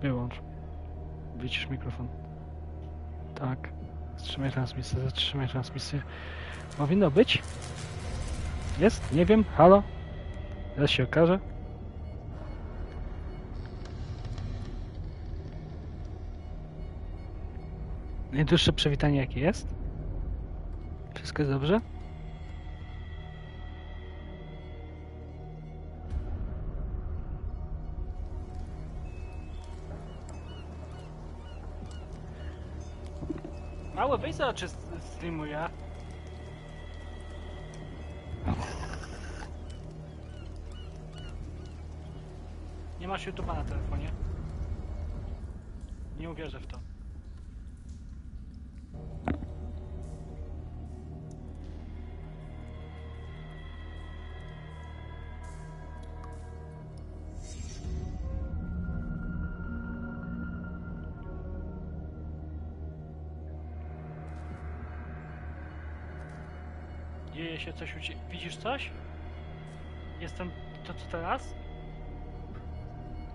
Wyłącz. Wycisz mikrofon. Tak. Zatrzymaj transmisję. Powinno być? Jest? Nie wiem. Halo? Teraz się okaże. Najdłuższe przywitanie jakie jest? Wszystko jest dobrze? Mało weź za oczy streamuje. Nie masz YouTube'a na telefonie? Nie uwierzę w to. Dzieje się coś u ciebie. Widzisz coś? Jestem... To co teraz?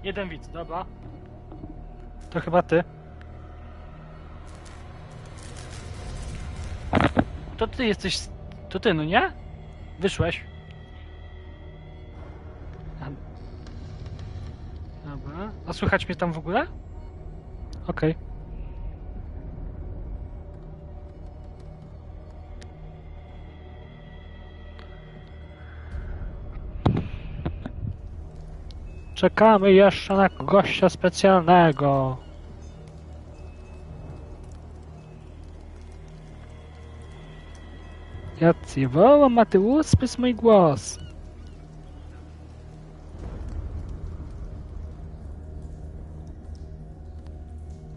Jeden widz, dobra. To chyba ty. To ty jesteś... To ty, no nie? Wyszłeś. Dobra. A słychać mnie tam w ogóle? Okej. Czekamy jeszcze na gościa specjalnego. Ja ci wołam, a ty usłysz mój głos.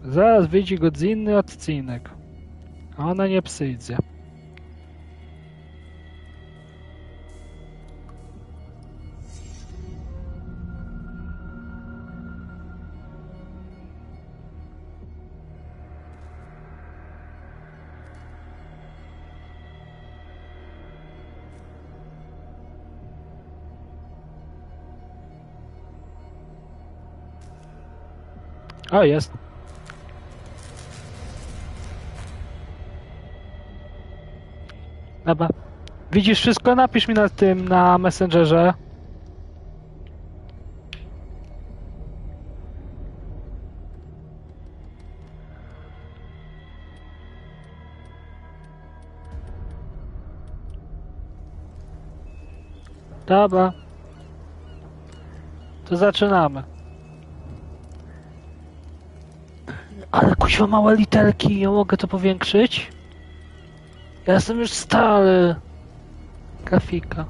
Zaraz wyjdzie godzinny odcinek. A ona nie przyjdzie. O, jest. Dobra. Widzisz wszystko? Napisz mi na tym, na Messengerze. Dobra. To zaczynamy. Ale kuźwa małe literki, ja mogę to powiększyć? Ja jestem już stary. Grafika.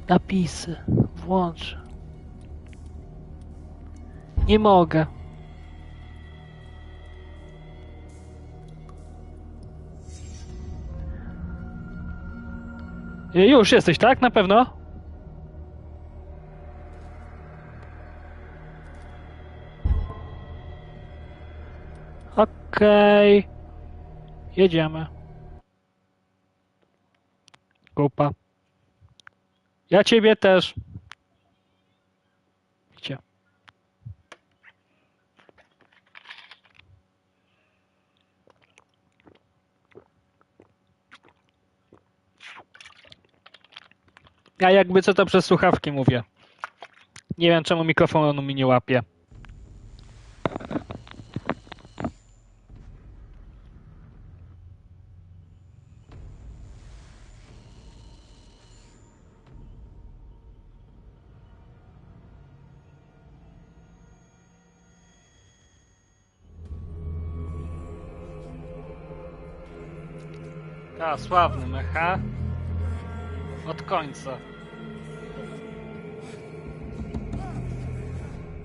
Napisy. Włącz. Nie mogę. Już jesteś, tak? Na pewno? Okej. Jedziemy. Kupa. Ja ciebie też. Idźcie. Ja jakby co to przez słuchawki mówię. Nie wiem czemu mikrofonu mi nie łapie. A, sławny mecha. Od końca.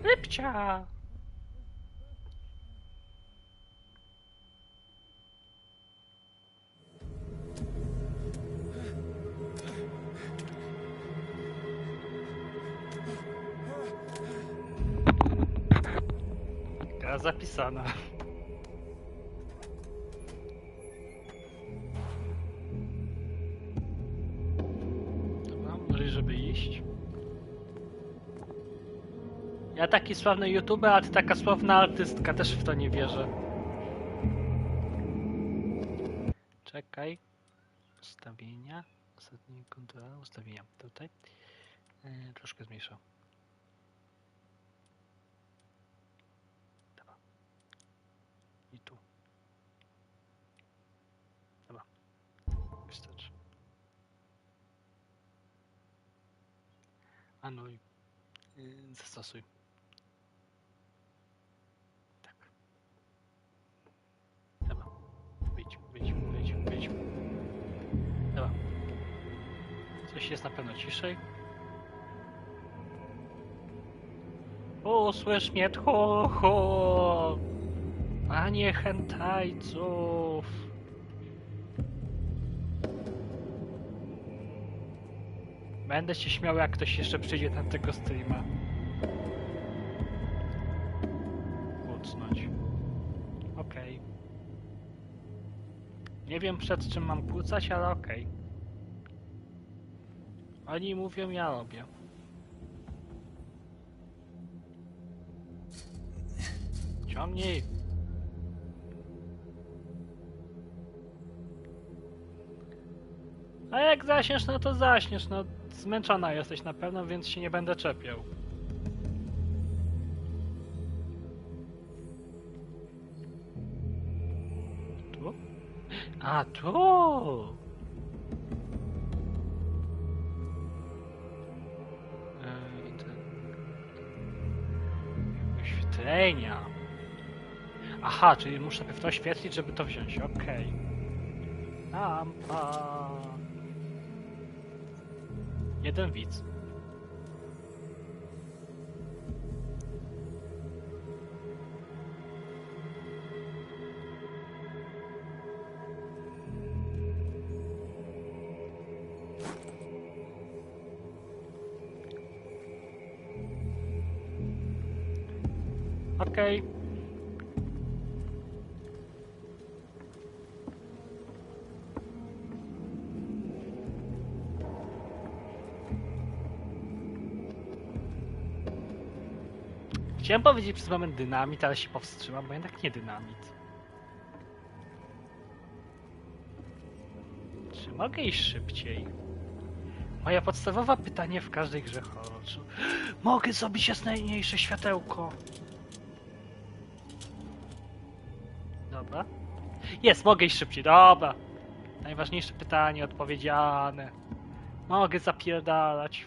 Rybcia! Gra zapisana. Dobra, może żeby iść. Ja taki sławny youtuber, a ty taka sławna artystka, też w to nie wierzę. Czekaj. Ustawienia. Ostatnie kontrola. Ustawienia. Tutaj. Troszkę zmniejszę. Dobra. I tu. Dobra. Wystarczy. Anuluj. Zastosuj. Tak. Dobra. Wyjdź. Dobra. Coś jest na pewno ciszej. Usłysz mnie, tchu. Panie hentajców. Będę się śmiał, jak ktoś jeszcze przyjdzie na tego streama. Kucnąć. Okej. Nie wiem, przed czym mam kłócać, ale okej. Oni mówią, ja robię. Ciągnij. A jak zaśniesz, no to zaśniesz. No, zmęczona jesteś na pewno, więc się nie będę czepiał. Tu? A, tu! Oświetlenia. Aha, czyli muszę najpierw to oświetlić, żeby to wziąć. Okej. Lampa. Jeden widz. Okej. Chciałem powiedzieć przez moment dynamit, ale się powstrzymam, bo jednak nie dynamit. Czy mogę iść szybciej? Moje podstawowe pytanie w każdej grze horror. Mogę zrobić jasniejsze światełko. Dobra. Jest, mogę iść szybciej, dobra. Najważniejsze pytanie odpowiedziane. Mogę zapierdalać.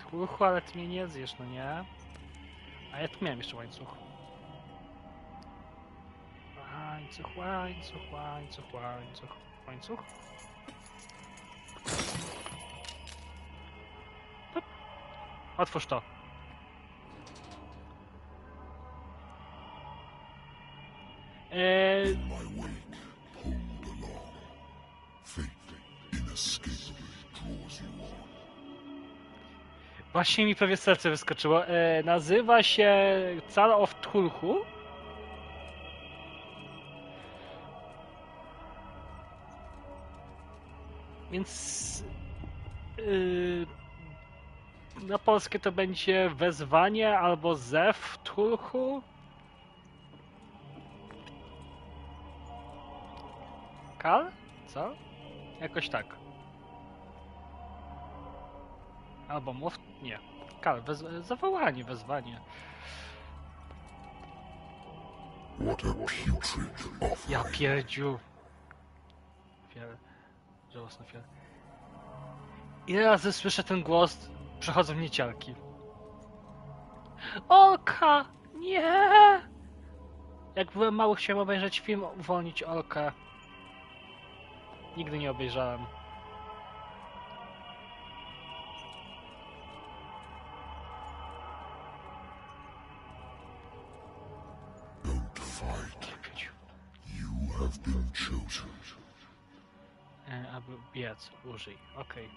Tłuchu, ale ty mnie nie zjesz, no nie? A ja tu miałem jeszcze łańcuch. Łańcuch. Pup. Otwórz to. Właśnie mi prawie serce wyskoczyło. Nazywa się Call of Cthulhu. Więc na polskie to będzie wezwanie albo zew Cthulhu. Kal? Co? Jakoś tak. Albo mów... Nie. Kal, zawołanie, wezwanie. Ja pierdziu. Żałosna fiel. Ile razy słyszę ten głos, przechodzą mnie ciarki. Olka! Nie! Jak byłem mały, chciałem obejrzeć film, uwolnić Olkę. Nigdy nie obejrzałem. Don't fight. You have been chosen. Aby biec, użyj. Okej.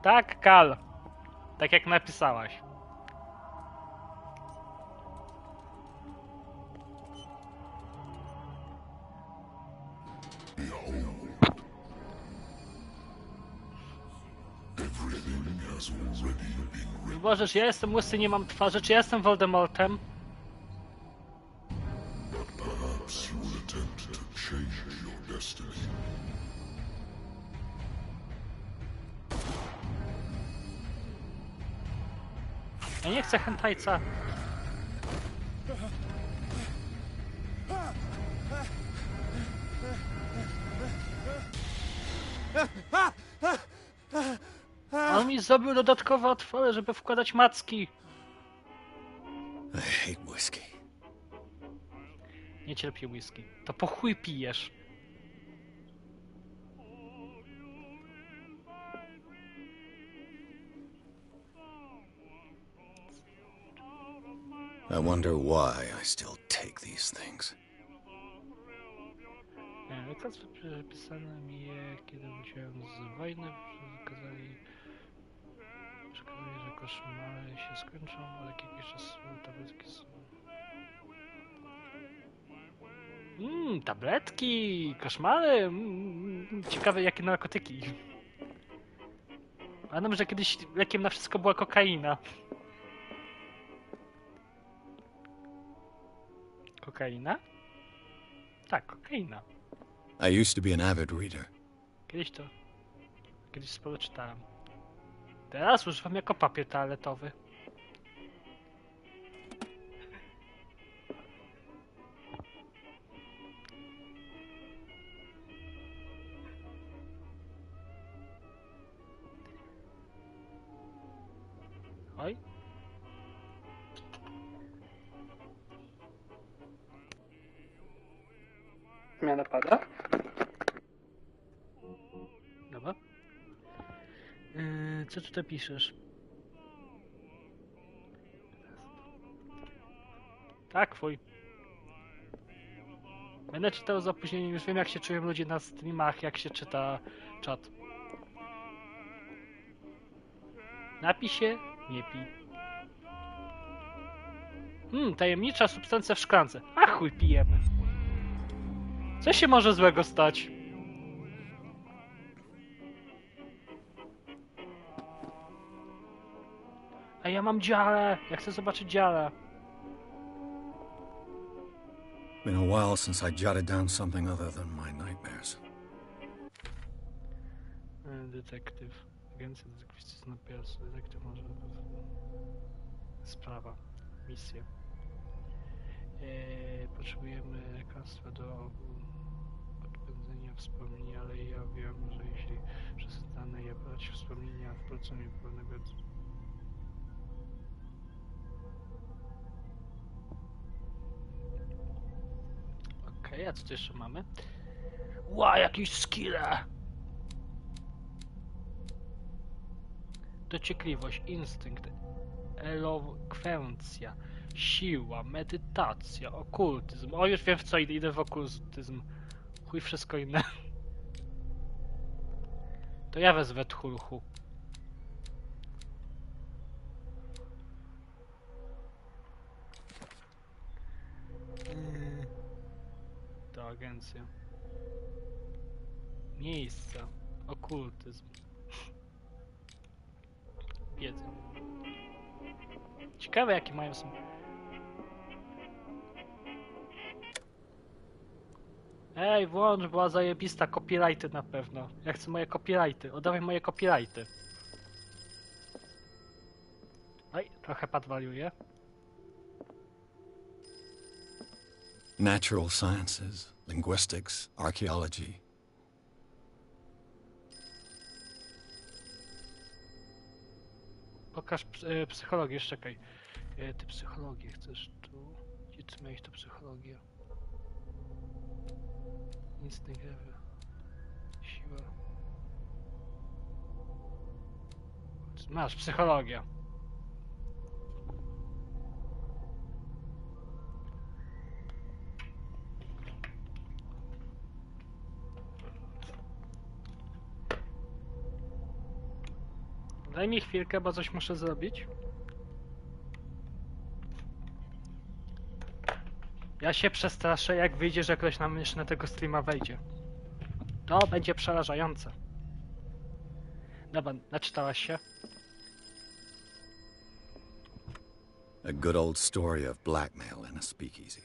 Tak, Kal. Tak jak napisałaś. Everything has already been written. Możesz, ja jestem łysy, nie mam twarzy, czy ja jestem Voldemortem? Perhaps you will attempt to change your destiny. Ja nie chcę hentajca. On mi zrobił dodatkowe otwory, żeby wkładać macki. I hate whiskey. Nie cierpię whisky. To po chuj pijesz. I wonder why I still take these things. Lekarstwo przepisane mi je, kiedy wróciłem z wojny. Przekazali, że koszmary się skończą, ale jakiś czas tabletki są. Tabletki, koszmary. Ciekawe jakie narkotyki. Pamiętam, że kiedyś lekiem na wszystko była kokaina. Kokaina? Tak, kokaina. I used to be an avid reader. Kiedyś sporo czytałem. Teraz używam jako papier toaletowy. Oj. Zmiana pada. Dobra. Co tutaj piszesz? Tak, twój. Będę czytał z opóźnieniem, już wiem jak się czują ludzie na streamach, jak się czyta czat. Napij się, nie pij. Tajemnicza substancja w szklance. A chuj, pijemy. Co się może złego stać? A ja mam dziale! Ja chcę zobaczyć dziale. Been a while since I jotted down something other than my nightmares. Detektyw. Agencja detektyw na pies. Detektyw może... Sprawa. Misja. Potrzebujemy lekarstwa do odpędzenia wspomnień, ale ja wiem, że jeśli przestanę je brać, wspomnienia wrócą mi pełnego... Okej, a co tu jeszcze mamy? Ła, jakieś skille! Dociekliwość, instynkt, elokwencja, siła, medytacja, okultyzm. O, już wiem w co idę, idę w okultyzm. Chuj, wszystko inne. To ja wezwę Cthulhu. To agencja. Miejsca. Okultyzm. Wiedza. Ciekawe jakie mają są. Ej, włącz, była zajebista, copyrighty na pewno. Ja chcę moje copyrighty, oddawaj moje copyrighty. Oj, trochę pad wariuje. Natural sciences, linguistics, archaeology. Pokaż psychologię, czekaj. Ty psychologię chcesz tu? Gdzie ty miałeś tu psychologię? Instynkt, siła. Masz psychologię. Daj mi chwilkę, bo coś muszę zrobić. Ja się przestraszę, jak wyjdzie, że ktoś nam jeszcze na tego streama wejdzie. To będzie przerażające. Dobra, naczytałaś się? A good old story of blackmail in a speakeasy.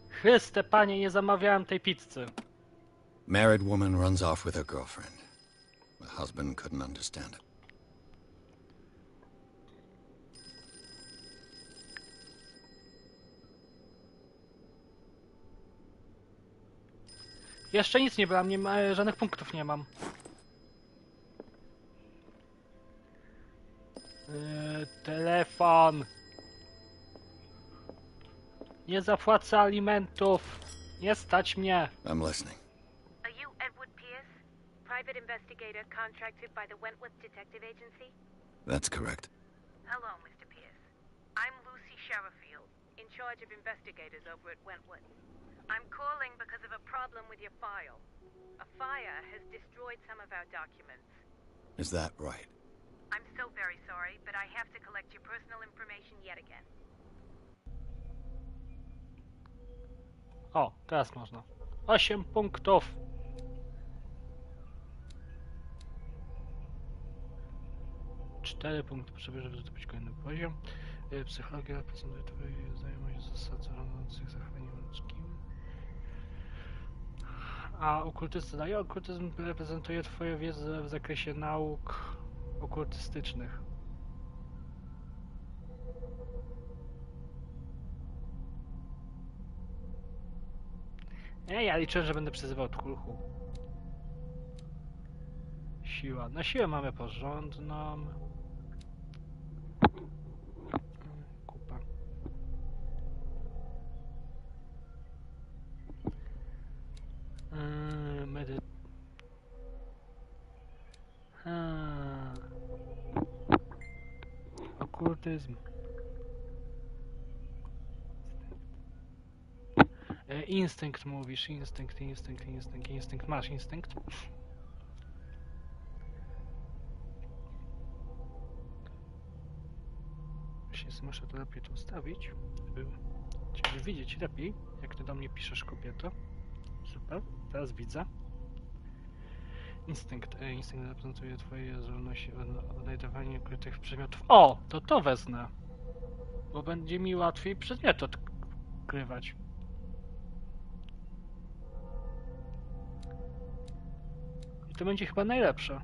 Chryste, panie, nie zamawiałem tej pizzy. Married woman runs off with her girlfriend. The husband couldn't understand it. Jeszcze nic nie brałem, nie ma, żadnych punktów nie mam. Telefon. Nie zapłacę alimentów. Nie stać mnie. I'm listening. Are you Edward Pierce, private investigator contracted by the Wentworth Detective Agency? That's correct. Hello, Mr. Pierce. I'm Lucy Sherifield, in charge of investigators over at Wentworth. I'm calling because of a problem with your file. A fire has destroyed some of our documents. Is that right? I'm so very sorry, but I have to collect your personal information yet again. O, teraz można. 8 punktów. Cztery punkty potrzebuję, żeby zdobyć kolejny poziom. Psychologia reprezentuje twoje znajomość zasad zarządzających zachowaniem ludzkim. A okultyzm daje? Okultyzm reprezentuje twoją wiedzę w zakresie nauk okultystycznych. Ja liczę, że będę przyzywał Cthulhu. Siła. Na siłę mamy porządną. Kupa. Okultyzm. Instynkt mówisz, instynkt. Masz instynkt? Muszę to lepiej tu ustawić, żeby ciebie widzieć lepiej, jak ty do mnie piszesz, kobieto. Super, teraz widzę. Instynkt reprezentuje twoje zdolności odnajdywania ukrytych przedmiotów. O! To wezmę. Bo będzie mi łatwiej przedmioty odkrywać. I to będzie chyba najlepsze.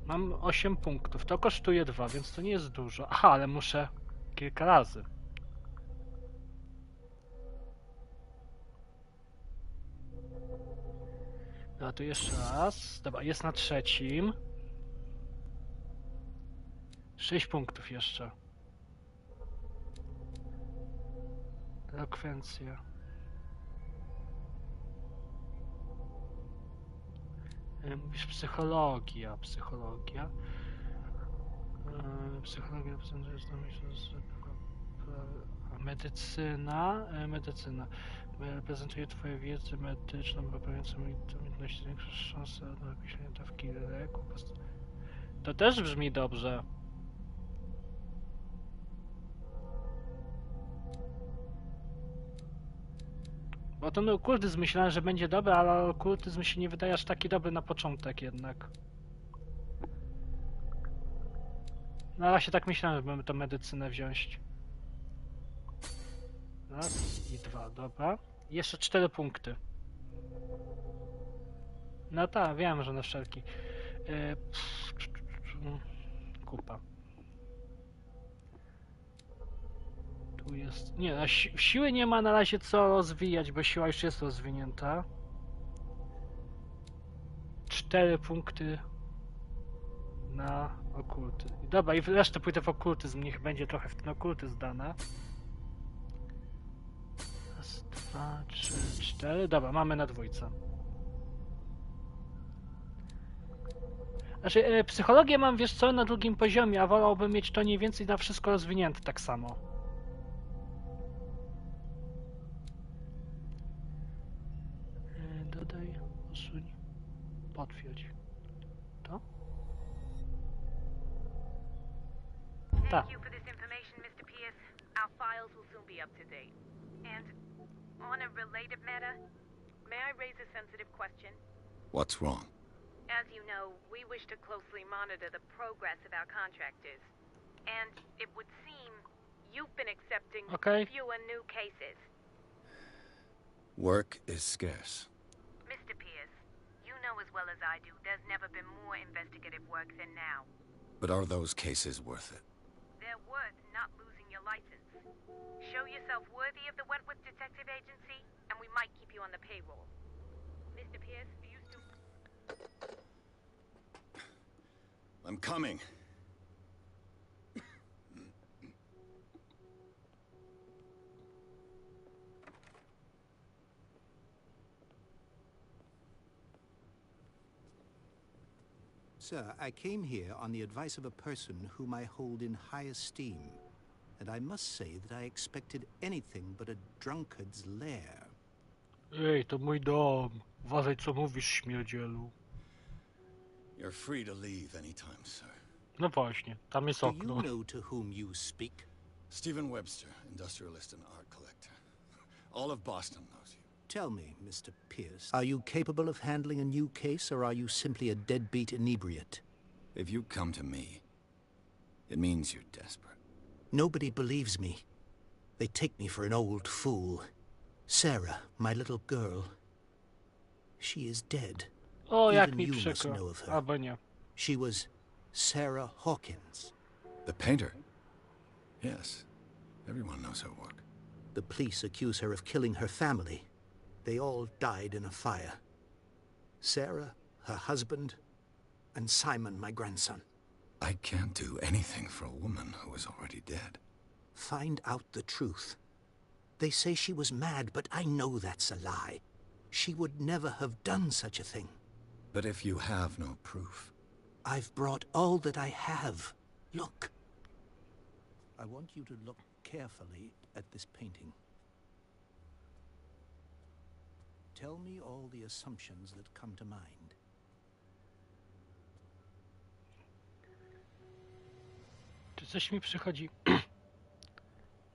Mam 8 punktów. To kosztuje 2, więc to nie jest dużo. Aha, ale muszę kilka razy. Dobra, tu jeszcze raz. Dobra, jest na trzecim. 6 punktów jeszcze. Elokwencja. Mówisz psychologia. Psychologia reprezentuje medycyna reprezentuje twoją wiedzę medyczną, poprawiającą umiejętności, zwiększa szanse na określenie dawki leku. To też brzmi dobrze. Bo ten okultyzm myślałem, że będzie dobry, ale okultyzm się nie wydaje aż taki dobry na początek jednak. No właśnie tak myślałem, że mamy tę medycynę wziąć. Raz i 2, dobra. Jeszcze 4 punkty. No tak, wiem, że na wszelki. Kupa. Tu jest... Nie, no, siły nie ma na razie co rozwijać, bo siła już jest rozwinięta. 4 punkty na okultyzm. Dobra, i resztę pójdę w okultyzm, niech będzie trochę w ten okultyzm dane. Raz, 2, 3, 4. Dobra, mamy na dwójce. Znaczy, psychologię mam, wiesz co, na drugim poziomie, a wolałbym mieć to mniej więcej na wszystko rozwinięte tak samo. Dodaj, usuń, potwierdź. To? Tak. Thank you for this information, Mr. Pierce. Our files will soon be up to date. And on a related matter, may I raise a sensitive question? What's wrong? As you know, we wish to closely monitor the progress of our contractors. And it would seem you've been accepting Okay. fewer new cases. Work is scarce. Mr. Pierce, you know as well as I do, there's never been more investigative work than now. But are those cases worth it? They're worth not losing your license. Show yourself worthy of the Wentworth Detective Agency, and we might keep you on the payroll. Mr. Pierce, are you still... I'm coming. Sir, I came here on the advice of a person whom I hold in high esteem, and I must say that I expected anything but a drunkard's lair. Ej, to mój dom. Uważaj, co mówisz, śmierdzielu. You're free to leave anytime, sir. No właśnie, tam jest Do you okno. know to whom you speak? Stephen Webster, industrialist and art collector. All of Boston knows you. Tell me, Mr. Pierce, are you capable of handling a new case, or are you simply a deadbeat inebriate? If you come to me, it means you're desperate. Nobody believes me. They take me for an old fool. Sarah, my little girl, she is dead. O, jak Even mi you must know przykro. of her. Albo nie. She was Sarah Hawkins. The painter? Yes. Everyone knows her work. The police accuse her of killing her family. They all died in a fire. Sarah, her husband, and Simon, my grandson. I can't do anything for a woman who is already dead. Find out the truth. They say she was mad, but I know that's a lie. She would never have done such a thing. But if you have no proof... I've brought all that I have. Look. I want you to look carefully at this painting. Tell me all the assumptions that come to mind. Czy coś mi przychodzi?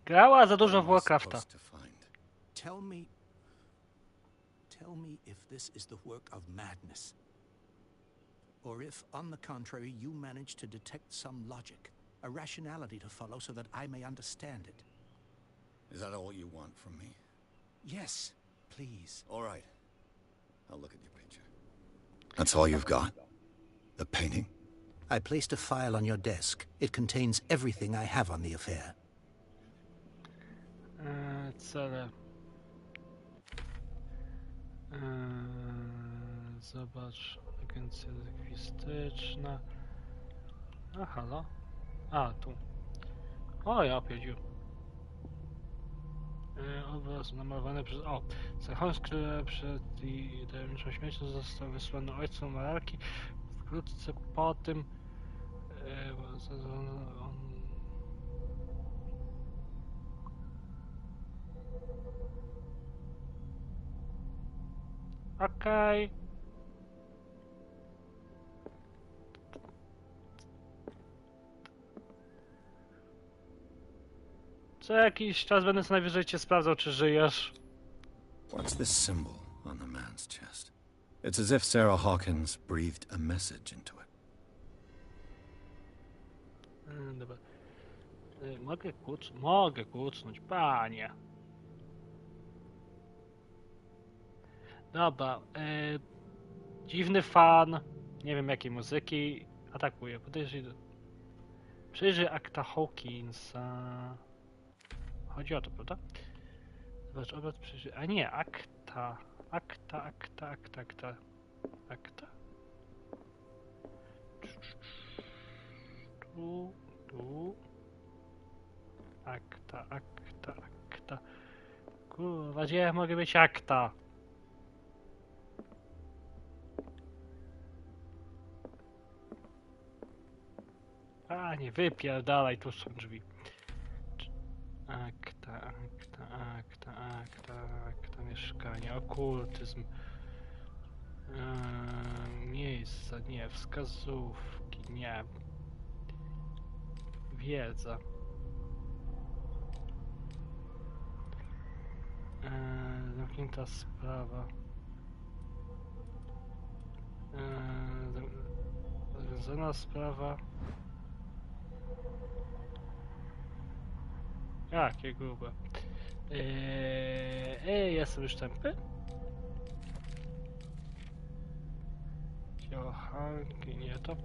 Grała za dużo w What am I Warcrafta. supposed to find? Tell me if this is the work of madness. Or if, on the contrary, you manage to detect some logic, a rationality to follow so that I may understand it. Is that all you want from me? Yes, please. All right. I'll look at your picture. That's all you've got? The painting? I placed a file on your desk. It contains everything I have on the affair. Cele. Zobacz, agencja detektywistyczna. A, halo? A, tu. O, ja opiedził. Obraz namalowany przez... O! Holmes, który przed tajemniczą śmiercią został wysłany ojcu malarki. Wkrótce po tym... Okej. Co jakiś czas będę co najwyżej cię sprawdzał, czy żyjesz. What's this symbol on the man's chest? It's as if Sarah Hawkins breathed a message into it. Dobra. Mogę kucnąć, panie. Dobra. Dziwny fan. Nie wiem jakiej muzyki. Atakuje. Przyjrzyj akta Hawkinsa. Chodzi o to, prawda? Zobacz, obraz przyjrzyj. A nie, akta. Akta. Tu. Akta. Kurwa, gdzie mogę być akta? Panie, wypierdalaj, tu są drzwi. Akta, mieszkanie, okultyzm. Miejsca, nie, wskazówki, nie. Wiedza. Zamknięta sprawa. Związana sprawa. Jakie grube. Jestem już tępy? Johanki, nie to.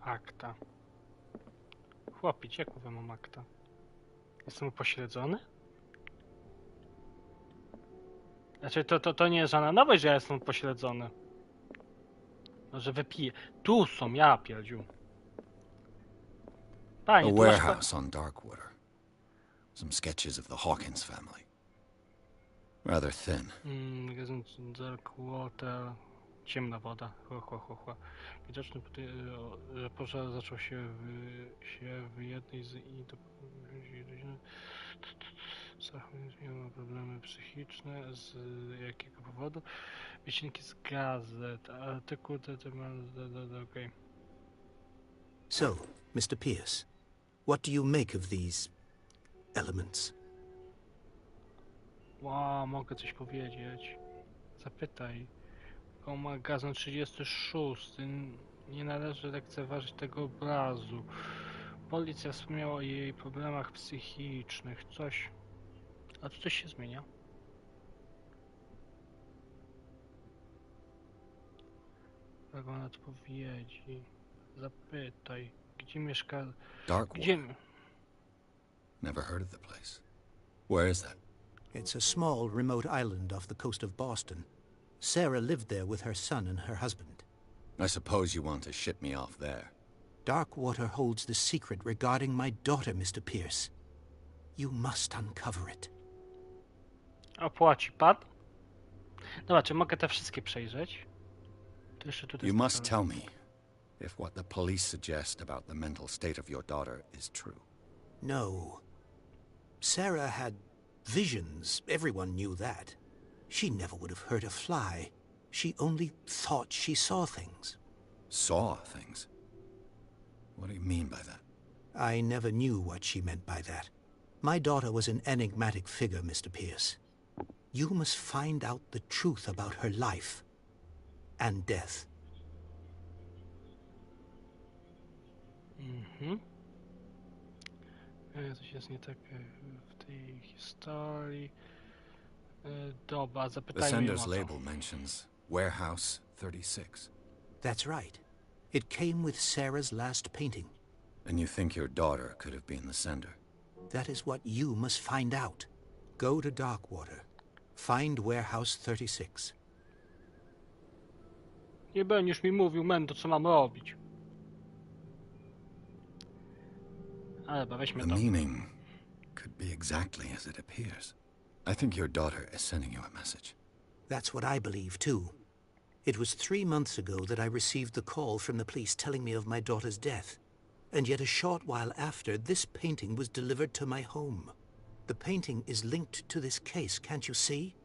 Akta. Chłopić, jak mówię, mam akta? Jestem upośledzony? Znaczy, to nie jest żadna nowość, że ja jestem upośledzony. No, że wypiję. Tu są, ja pierdziu. Panie, A tu masz... warehouse on Darkwater. Some sketches of the Hawkins family. Rather thin. Magazyn Darkwater. Ciemna woda. Widoczny, że pożar zaczął się w jednej z... Miał problemy psychiczne. Z jakiego powodu? Wycinki z gazet. Artykuł... Okej. So, Mr. Pierce, what do you make of these elements? Wow, mogę coś powiedzieć. Zapytaj. O, magazyn 36. Nie należy lekceważyć tego obrazu. Policja wspomniała o jej problemach psychicznych. Coś... A tu coś się zmienia? Prawo na odpowiedzi. Zapytaj. Gdzie mieszka... Darkwater? Gdzie... Never heard of the place. Where is that? It's a small, remote island off the coast of Boston. Sarah lived there with her son and her husband. I suppose you want to ship me off there. Darkwater holds the secret regarding my daughter, Mr. Pierce. You must uncover it. Opłaci pan? Dobra, czy mogę te wszystkie przejrzeć? To jeszcze tutaj You jest must tell me if what the police suggest about the mental state of your daughter is true. No. Sarah had visions. Everyone knew that. She never would have hurt a fly. She only thought she saw things. Saw things? What do you mean by that? I never knew what she meant by that. My daughter was an enigmatic figure, Mr. Pierce. You must find out the truth about her life and death. Coś jest nie tak w tej historii. Dobra, The zapytajmy ją o sender's to. label mentions Warehouse 36. That's right. It came with Sarah's last painting. And you think your daughter could have been the sender? That is what you must find out. Go to Darkwater. Find Warehouse 36. Nie będziesz mi mówił, Mendo, co mam robić. Ale weźmy The to. meaning could be exactly as it appears. I think your daughter is sending you a message. That's what I believe, too. It was 3 months ago that I received the call from the police telling me of my daughter's death. And yet a short while after, this painting was delivered to my home. The painting is linked to this case, can't you see?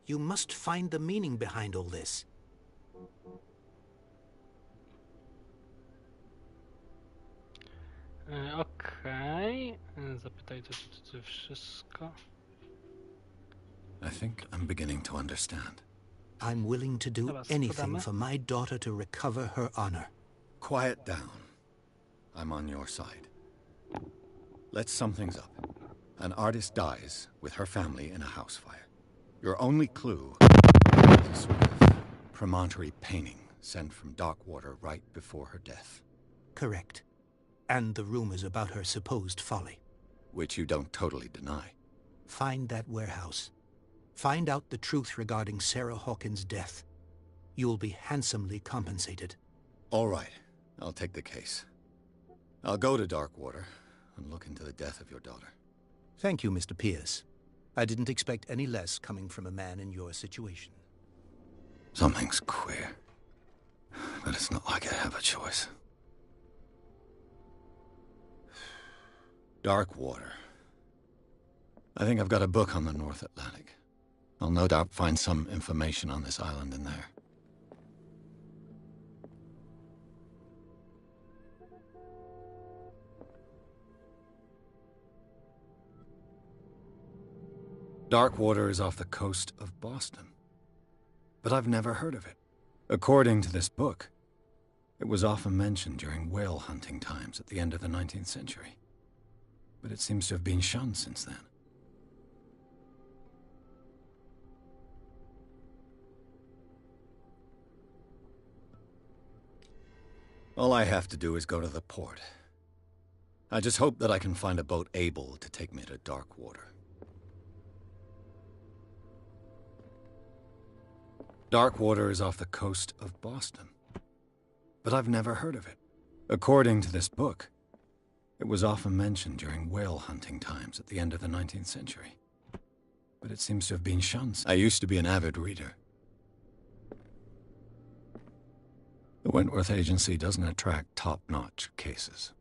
You must find the meaning behind all this. Okej. Zapytaj to wszystko. I think I'm beginning to understand. I'm willing to do Dobra, anything składamy. for my daughter to recover her honor. Quiet down. I'm on your side. Let's sum things up. An artist dies with her family in a house fire. Your only clue is a sort of promontory painting sent from Darkwater right before her death. Correct. And the rumors about her supposed folly. Which you don't totally deny. Find that warehouse. Find out the truth regarding Sarah Hawkins' death. You'll be handsomely compensated. All right, I'll take the case. I'll go to Darkwater and look into the death of your daughter. Thank you, Mr. Pierce. I didn't expect any less coming from a man in your situation. Something's queer. But it's not like I have a choice. Dark water. I think I've got a book on the North Atlantic. I'll no doubt find some information on this island in there. Dark water is off the coast of Boston. But I've never heard of it. According to this book, it was often mentioned during whale hunting times at the end of the 19th century. But it seems to have been shunned since then. All I have to do is go to the port. I just hope that I can find a boat able to take me to dark water. Dark water is off the coast of Boston. But I've never heard of it. According to this book, it was often mentioned during whale hunting times at the end of the 19th century. But it seems to have been shunned. I used to be an avid reader. The Wentworth Agency doesn't attract top-notch cases.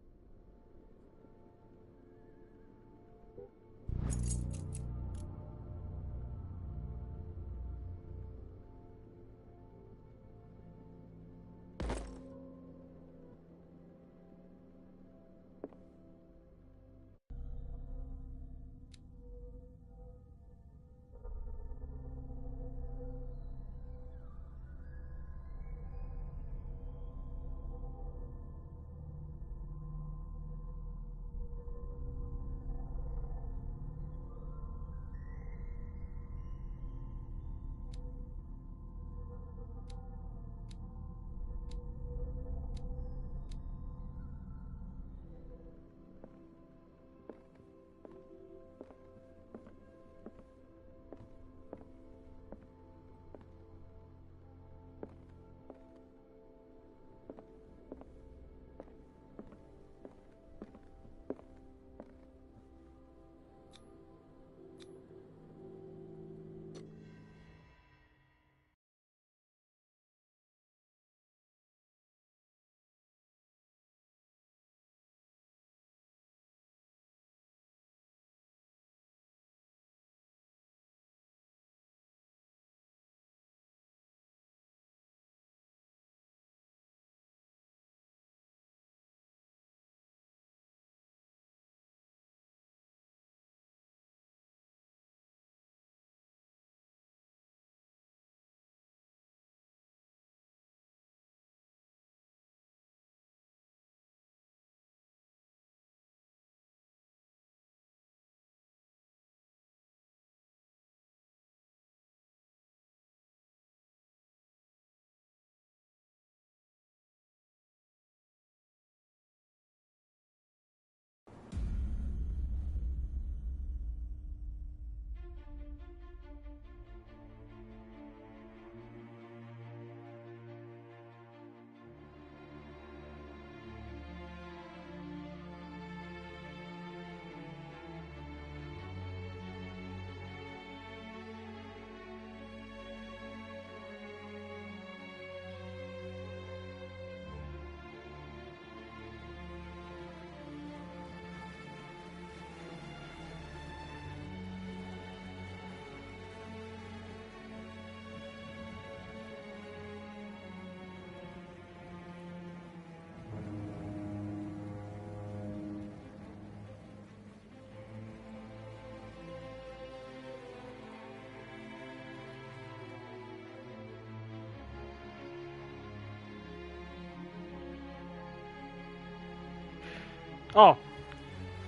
O!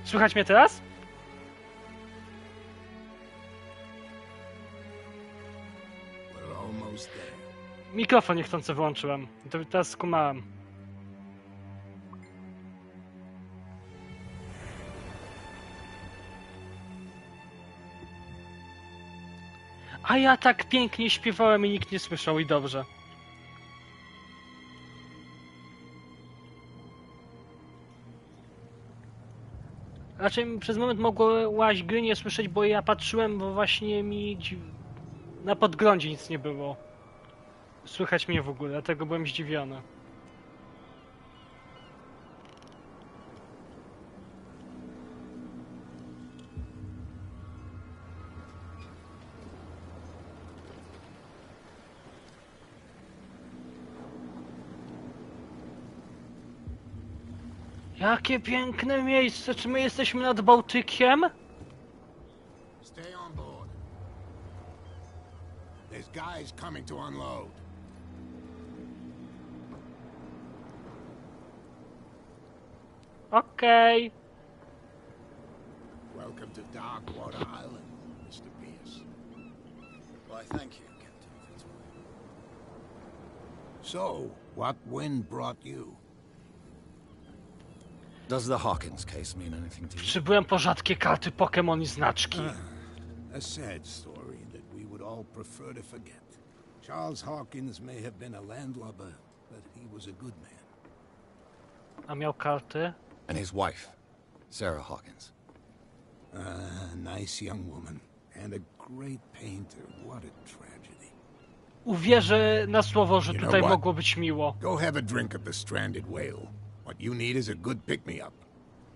Słychać mnie teraz? We're almost there. Mikrofon niechcący wyłączyłem. To teraz skumałem. A ja tak pięknie śpiewałem i nikt nie słyszał i dobrze. Raczej przez moment mogłaś gry nie słyszeć, bo ja patrzyłem, bo właśnie mi na podglądzie nic nie było. Słychać mnie w ogóle, dlatego byłem zdziwiony. Jakie piękne miejsce! Czy my jesteśmy nad Bałtykiem? Stay on board. There's guys coming to unload. Okej. Welcome to Darkwater Island, Mr. Pierce. Why, thank you, Captain Fitzroy. So, what wind brought you? Does the Hawkins case mean anything to you? Przybyłem po rzadkie karty Pokémon i znaczki. A sad story that we would all prefer to forget. Charles Hawkins may have been a landlubber, but he was a good man. A miał karty? And his wife, Sarah Hawkins. A nice young woman, and a great painter. What a tragedy. Uwierzę na słowo, że You know tutaj what? mogło być miło. Go have a drink at the Stranded Whale. What you need is a good pick-me-up.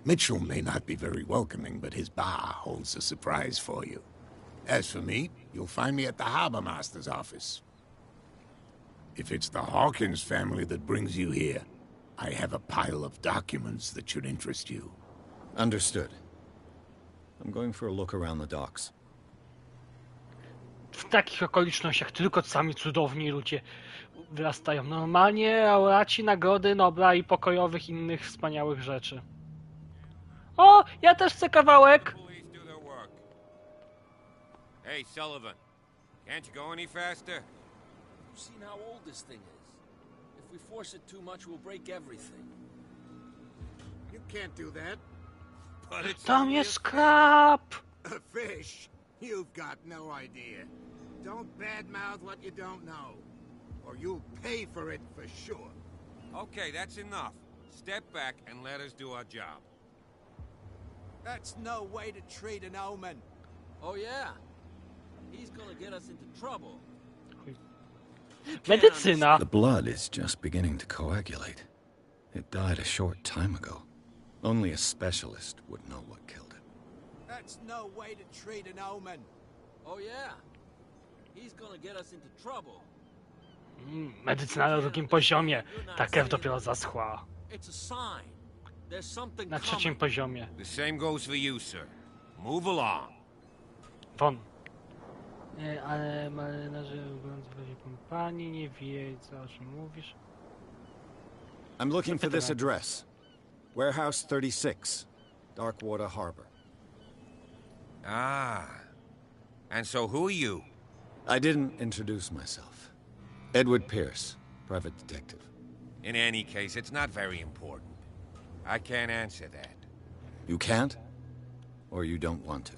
Mitchell may not be very welcoming, but his bar holds a surprise for you. As for me, you'll find me at the Harbor Master's office. If it's the Hawkins family that brings you here, I have a pile of documents that should interest you. Understood. I'm going for a look around the docks. W takich okolicznościach tylko sami cudowni ludzie wyrastają. Normalnie laureaci Nagrody Nobla i pokojowych innych wspaniałych rzeczy. O! Ja też chcę kawałek! Police do their work. Hey, Sullivan. Can't you go any faster? You've seen how old this thing is. If we force it too much, we'll break everything. You can't do that. But it's Tam only jest a krab! A fish? You've got no idea. Don't badmouth what you don't know, or you'll pay for it for sure. Okay, that's enough. Step back and let us do our job. That's no way to treat an omen. Oh yeah? He's gonna get us into trouble. Medycyna! The blood is just beginning to coagulate. It died a short time ago. Only a specialist would know what killed it. That's no way to treat an omen. Oh yeah? He's gonna get us into trouble. Medycyna na drugim poziomie. Ta krew dopiero zaschła. It's a sign. There's something Na trzecim coming. poziomie. The same goes for you, sir. Move along. Won. Ale marynarze w wodzie kompanii nie wiedzą, o czym mówisz. I'm looking for this address. Warehouse 36, Darkwater Harbor. Ah. And so who are you? I didn't introduce myself. Edward Pierce, private detective. In any case, it's not very important. I can't answer that. You can't? Or you don't want to?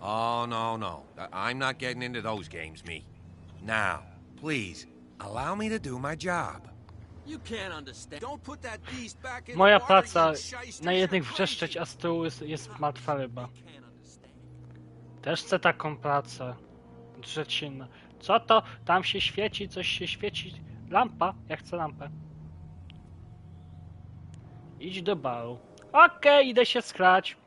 Oh, no. I'm not getting into those games, me. Now, please, allow me to do my job. You can't understand. Don't put that beast back in Moja the water, praca you shyster. na jednych wrzeszczeć, a z tyłu jest martwa ryba. Can't understand. Też chcę taką pracę. Drzeć się na... Co to? Tam się świeci, coś się świeci. Lampa? Ja chcę lampę. Idź do baru. Okej, idę się schrać.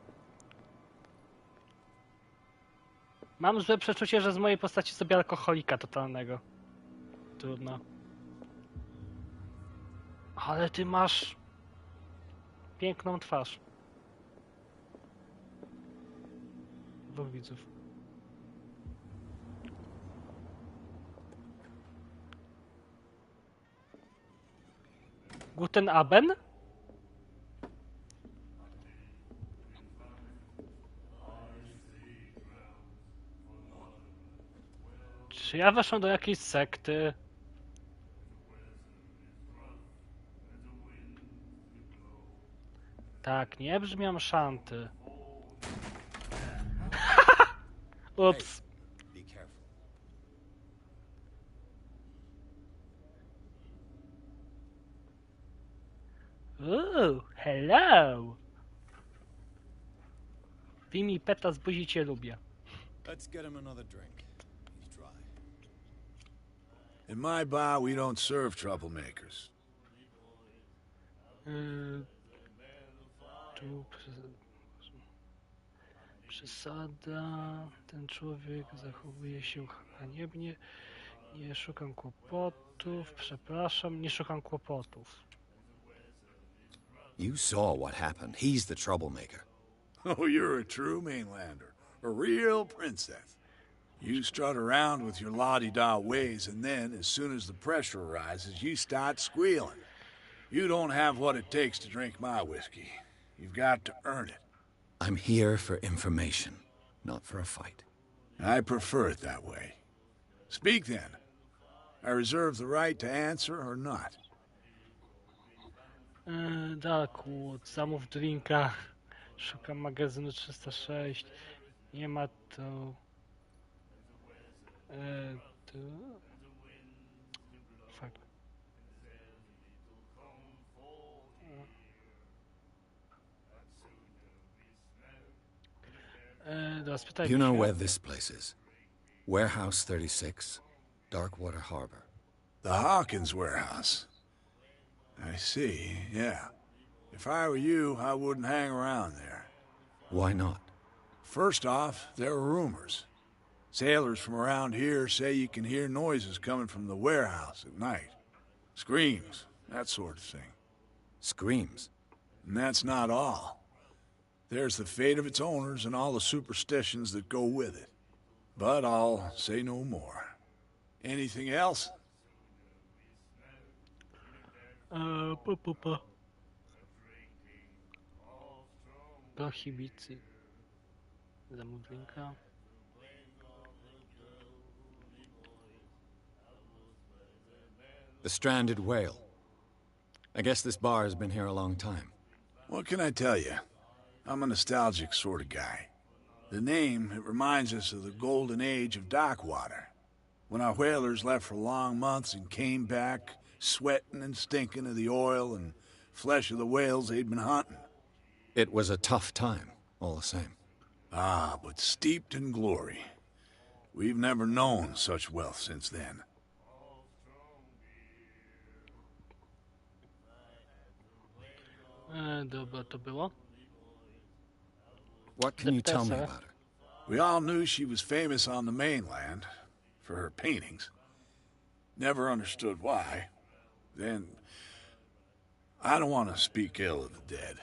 Mam złe przeczucie, że z mojej postaci sobie alkoholika totalnego. Trudno. Ale ty masz... piękną twarz. Dwóch widzów. Guten Abend? Czy ja weszłem do jakiejś sekty? Tak, nie brzmią szanty. Ups. Be careful. Ooh, hello. Wyjmij peta z buzi, cię lubię. Let's get him another drink. He's dry. In my bar, we don't serve troublemakers. Tu przesada. Ten człowiek zachowuje się haniebnie. Nie szukam kłopotów. Przepraszam, nie szukam kłopotów. You saw what happened. He's the troublemaker. Oh, you're a true mainlander. A real princess. You strut around with your la-di-da ways, and then, as soon as the pressure arises, you start squealing. You don't have what it takes to drink my whiskey. You've got to earn it. I'm here for information, not for a fight. I prefer it that way. Speak then. I reserve the right to answer or not. Darkwood, zamów drinka. Szukam magazynu 306. Nie ma to. Tu. Fuck. Teraz pytaj You know się. where this place is? Warehouse 36, Darkwater Harbor. The Hawkins warehouse. I see, yeah. If I were you, I wouldn't hang around there. Why not? First off, there are rumors. Sailors from around here say you can hear noises coming from the warehouse at night. Screams, that sort of thing. Screams. And that's not all. There's the fate of its owners and all the superstitions that go with it. But I'll say no more. Anything else? Prohibicji. Zamów drinka. The Stranded Whale. I guess this bar has been here a long time. What can I tell you? I'm a nostalgic sort of guy. The name, it reminds us of the golden age of Darkwater, when our whalers left for long months and came back sweating and stinking of the oil and flesh of the whales they'd been hunting. It was a tough time, all the same. Ah, but steeped in glory. We've never known such wealth since then. Dobra, to było. What can you tell me about her? We all knew she was famous on the mainland for her paintings. Never understood why. Then, I don't want to speak ill of the dead.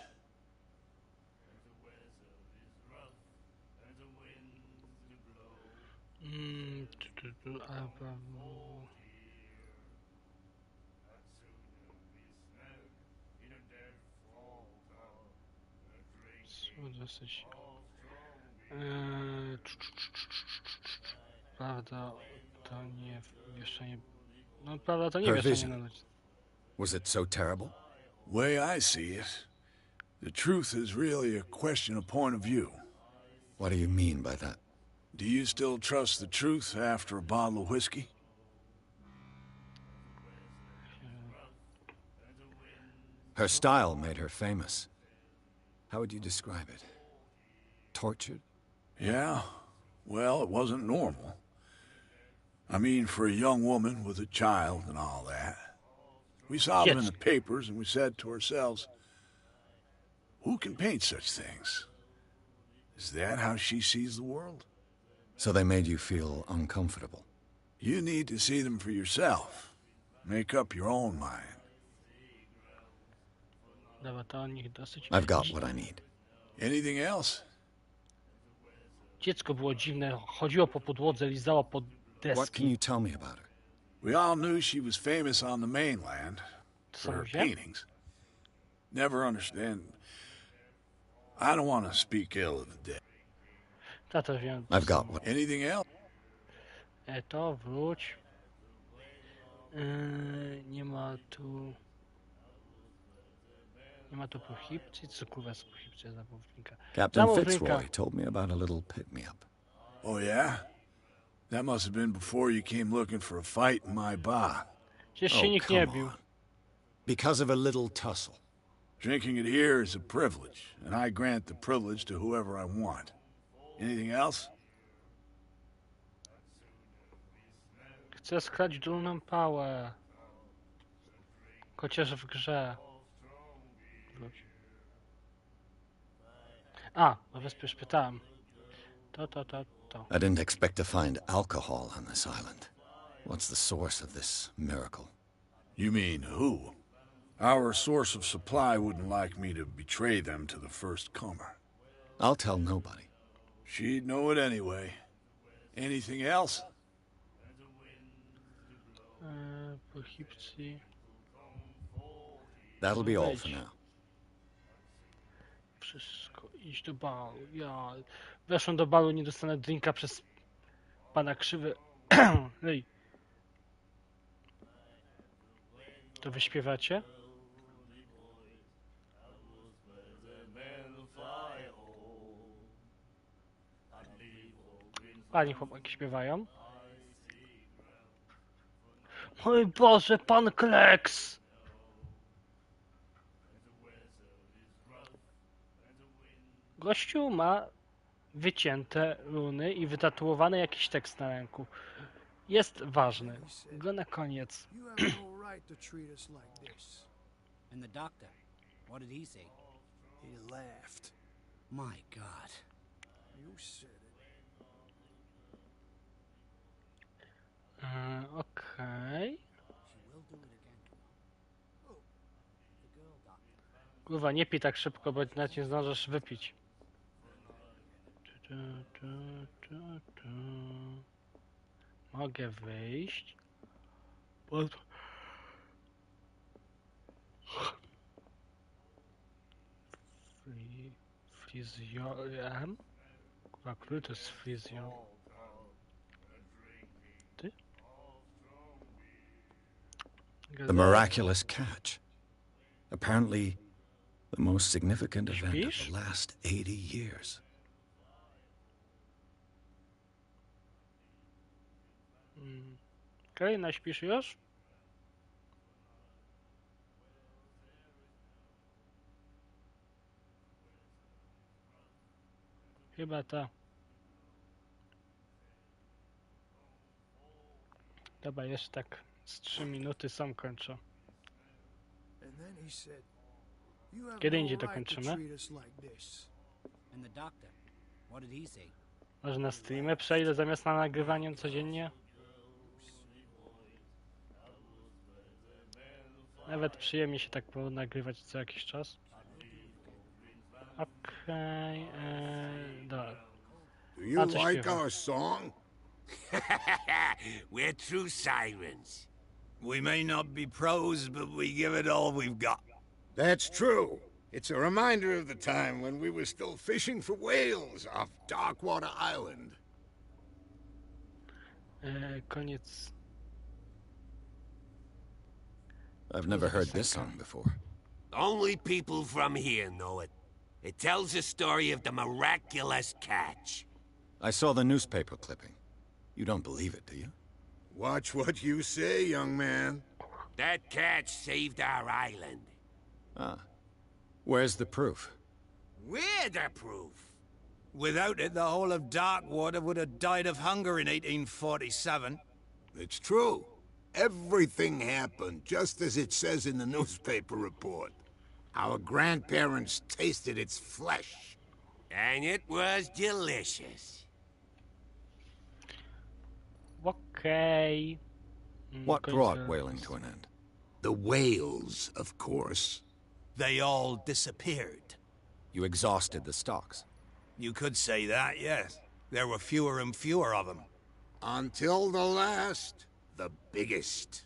Dosyć. Prawda to nie wieszanie. No prawda to nie Her wieszanie vision. na noc. Was it so terrible? Way I see it, the truth is really a question of point of view. What do you mean by that? Do you still trust the truth after a bottle of whiskey? Her style made her famous. How would you describe it? Tortured? Yeah, well, it wasn't normal. I mean, for a young woman with a child and all that. We saw them in the papers and we said to ourselves, who can paint such things? Is that how she sees the world? So they made you feel uncomfortable. You need to see them for yourself. Make up your own mind. Dobra, to o nich dosyć. I've got what I need. Anything else? Dziecko było dziwne, chodziło po podłodze, lizało pod What can deski. you tell me about her? We all knew she was famous on the mainland for her paintings. Never understand. I don't want to speak ill of the dead. Tato wiem. I've got what... Anything else? To wróć. Nie ma tu... Nie ma tu prohibicji? Co kurwa jest prohibicja zamównika? Captain Zamównika. Fitzroy told me about a little pick-me-up. Oh, yeah? That must have been before you came looking for a fight in my bar. Gdzieś się nikt nie bił. Because of a little tussle. Drinking it here is a privilege, and I grant the privilege to whoever I want. Anything else? Chcę skrać dolną pałę. Chociaż w grze. Wróć. A, o wyspie już pytałem. To. I didn't expect to find alcohol on this island. What's the source of this miracle? You mean who? Our source of supply wouldn't like me to betray them to the first comer. I'll tell nobody. She'd know it anyway. Anything else? Prohibicji. That'll be all for now. Wszystko. Iść do baru. Ja weszłem do baru, nie dostanę drinka przez pana krzywy. Ej. To wy śpiewacie? Pani chłopaki śpiewają. Mój Boże, pan Kleks! Gościu ma wycięte runy i wytatuowany jakiś tekst na ręku. Jest ważny. Go na koniec. You have no right to treat us like this. And the doctor, what did he say? He laughed. My God. You said it. Okej. She will do it again. Oh, the girl doctor. Kurwa, nie pij tak szybko, bo nawet nie zdążysz wypić. Mogę wyjść. Frizjorem? Kurwa, który to jest frizjon? Ty? The miraculous catch. Apparently, the most significant event of the last 80 years. Okej, naśpisz już? Chyba ta. Dobra, jeszcze tak z 3 minuty sam kończę. And then he said, you have Kiedy no indziej right to dokończymy? treat us like this. And the doctor, what did he say? Może na streamie przejdę zamiast na nagrywaniem codziennie? Nawet przyjemnie się tak nagrywać co jakiś czas. Okej, dobra. Do you like our song? We're true sirens. We may not be pros, but we give it all we've got. That's true. It's a reminder of the time when we were still fishing for whales off Darkwater Island. Koniec. I've never heard this song before. Only people from here know it. It tells the story of the miraculous catch. I saw the newspaper clipping. You don't believe it, do you? Watch what you say, young man. That catch saved our island. Ah. Where's the proof? We're the proof. Without it, the whole of Darkwater would have died of hunger in 1847. It's true. Everything happened just as it says in the newspaper report. Our grandparents tasted its flesh. And it was delicious. Okej. What brought whaling to an end? The whales, of course. They all disappeared. You exhausted the stocks. You could say that, yes. There were fewer and fewer of them. Until the last, the biggest.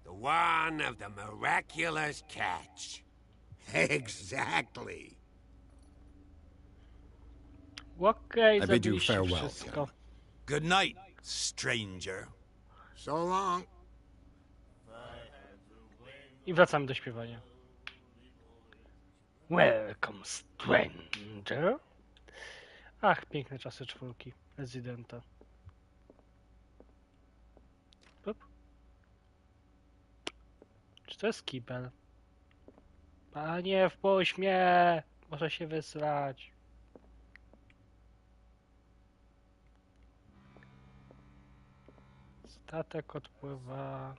The one of the miraculous catch. Exactly. Okej, I bid you zabiliście farewell, wszystko. young. Good night, stranger. So long. I wracamy do śpiewania. Welcome, stranger. Ach, piękne czasy czwórki Rezydenta. Up. Czy to jest kibel? Panie, wpuść mnie! Muszę się wysrać. Statek odpływa.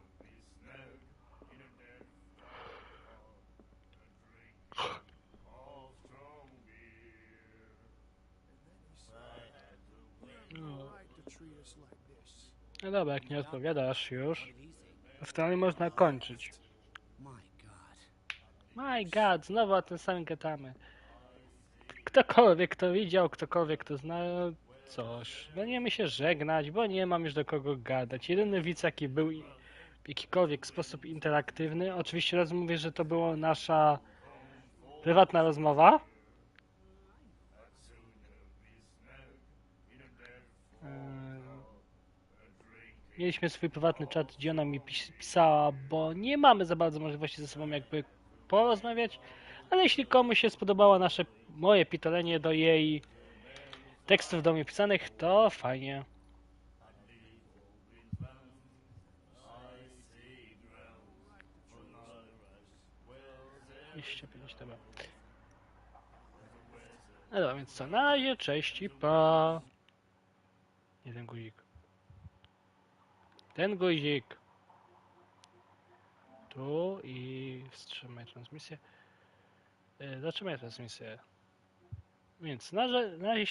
No dobra, jak nie odpowiadasz już, to wtedy można kończyć. My God, znowu o tym samym gadamy. Ktokolwiek to widział, ktokolwiek to zna, coś. Będziemy się żegnać, bo nie mam już do kogo gadać. Jedyny widz, jaki był w jakikolwiek sposób interaktywny, oczywiście raz mówię, że to była nasza prywatna rozmowa. Mieliśmy swój prywatny czat, gdzie ona mi pisała, bo nie mamy za bardzo możliwości ze sobą jakby porozmawiać, ale jeśli komuś się spodobało moje pitolenie do jej tekstów do mnie pisanych, to fajnie. Dobra. No dobra, więc co, na razie, cześć i pa. Jeden guzik. Ten guzik. Tu i wstrzymaj transmisję. Zatrzymaj transmisję. Więc na razie